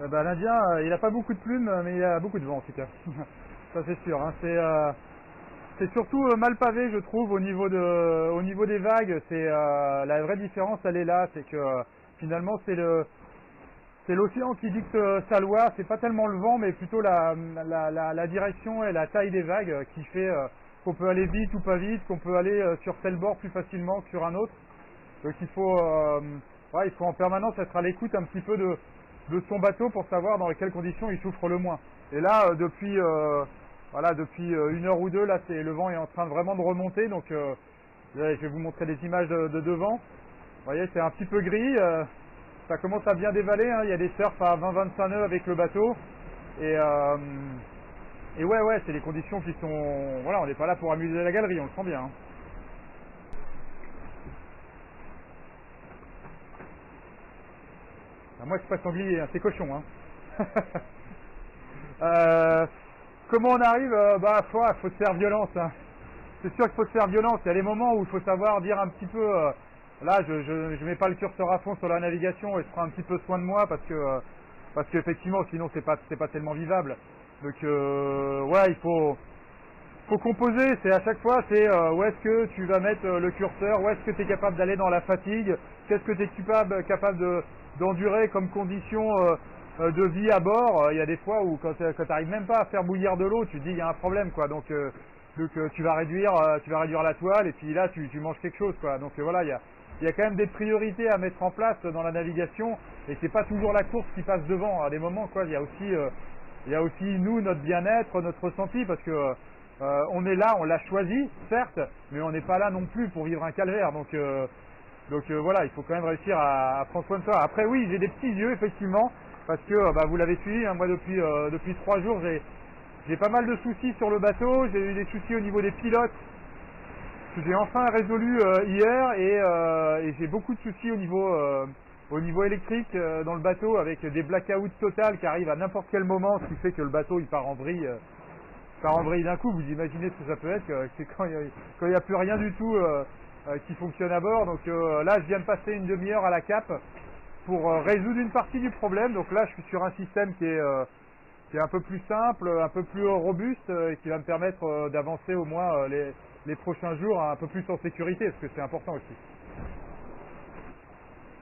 L'Indien, il a pas beaucoup de plumes, mais il a beaucoup de vent en tout cas. Ça c'est sûr. Hein. C'est surtout mal pavé, je trouve, au niveau des vagues. La vraie différence, elle est là, c'est que finalement c'est l'océan qui dicte sa loi. C'est pas tellement le vent, mais plutôt la direction et la taille des vagues qui fait qu'on peut aller vite ou pas vite, qu'on peut aller sur tel bord plus facilement que sur un autre. Donc il faut en permanence être à l'écoute un petit peu de son bateau pour savoir dans quelles conditions il souffre le moins. Et là, depuis une heure ou deux, là, le vent est en train vraiment de remonter. Donc, je vais vous montrer des images de devant. Vous voyez, c'est un petit peu gris. Ça commence à bien dévaler. Hein. Il y a des surfs à 20-25 nœuds avec le bateau. Et ouais, c'est des conditions qui sont. Voilà, on n'est pas là pour amuser la galerie, on le sent bien. Hein. Moi, je suis pas sanglier, hein, c'est cochon. Hein. Comment on arrive faut se faire violence. Hein. C'est sûr qu'il faut se faire violence. Il y a des moments où il faut savoir dire un petit peu. Là, je mets pas le curseur à fond sur la navigation et je prends un petit peu soin de moi parce qu'effectivement, sinon c'est pas tellement vivable. Donc il faut composer. C'est à chaque fois, où est-ce que tu vas mettre le curseur, où est-ce que tu es capable d'aller dans la fatigue, qu'est-ce que tu es capable d'endurer comme condition de vie à bord. Il y a des fois où quand tu n'arrives même pas à faire bouillir de l'eau, tu te dis il y a un problème quoi. Donc tu vas réduire la toile et puis là tu manges quelque chose quoi. Donc voilà, il y a quand même des priorités à mettre en place dans la navigation et c'est pas toujours la course qui passe devant. À des moments quoi, il y a aussi nous, notre bien-être, notre ressenti parce que on est là, on l'a choisi certes, mais on n'est pas là non plus pour vivre un calvaire. Donc voilà, il faut quand même réussir à prendre soin de soi. Après oui, j'ai des petits yeux effectivement, parce que vous l'avez suivi, hein, moi depuis 3 jours j'ai pas mal de soucis sur le bateau, j'ai eu des soucis au niveau des pilotes que j'ai enfin résolu hier et j'ai beaucoup de soucis au niveau électrique dans le bateau avec des blackouts totales qui arrivent à n'importe quel moment, ce qui fait que le bateau il part en vrille d'un coup. Vous imaginez ce que ça peut être, c'est quand il n'y a plus rien du tout qui fonctionne à bord. Donc là je viens de passer une demi-heure à la cape pour résoudre une partie du problème. Donc là je suis sur un système qui est un peu plus simple, un peu plus robuste et qui va me permettre d'avancer au moins les prochains jours un peu plus en sécurité parce que c'est important aussi.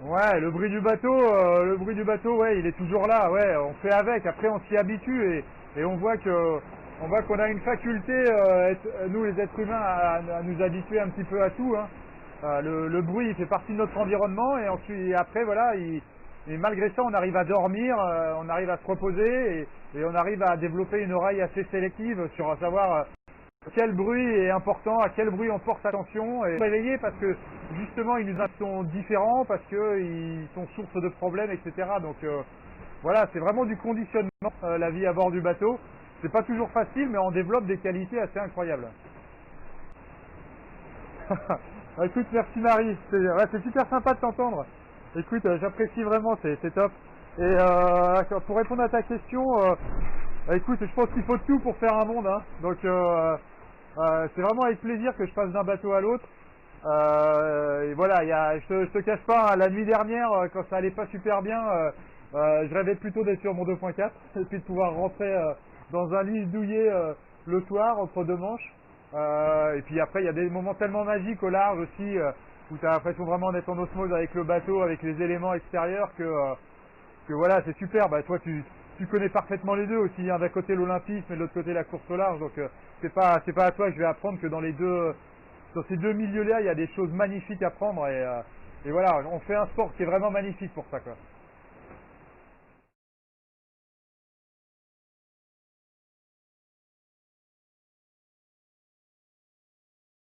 Ouais, le bruit du bateau, ouais, il est toujours là, ouais, on fait avec, après on s'y habitue et on voit qu'on a une faculté, nous les êtres humains, à nous habituer un petit peu à tout. Hein. Le bruit il fait partie de notre environnement et ensuite après voilà, et malgré ça on arrive à dormir, on arrive à se reposer et on arrive à développer une oreille assez sélective sur savoir quel bruit est important, à quel bruit on porte attention et réveiller parce que justement ils nous sont différents, parce qu'ils sont source de problèmes, etc. Donc voilà, c'est vraiment du conditionnement la vie à bord du bateau. C'est pas toujours facile mais on développe des qualités assez incroyables. Écoute, merci Marie, c'est super sympa de t'entendre. Écoute, j'apprécie vraiment, c'est top. Et pour répondre à ta question, écoute, je pense qu'il faut tout pour faire un monde. Hein. Donc c'est vraiment avec plaisir que je passe d'un bateau à l'autre. Et voilà, je te cache pas, hein, la nuit dernière, quand ça allait pas super bien, je rêvais plutôt d'être sur mon 2.4 et puis de pouvoir rentrer dans un lit douillet le soir entre deux manches. Et puis après il y a des moments tellement magiques au large aussi où tu as l'impression vraiment d'être en osmose avec le bateau, avec les éléments extérieurs que voilà, c'est super. Bah toi tu connais parfaitement les deux aussi, hein, d'un côté l'olympisme et de l'autre côté la course au large, donc c'est pas à toi que je vais apprendre que dans ces deux milieux-là il y a des choses magnifiques à prendre et voilà, on fait un sport qui est vraiment magnifique pour ça quoi.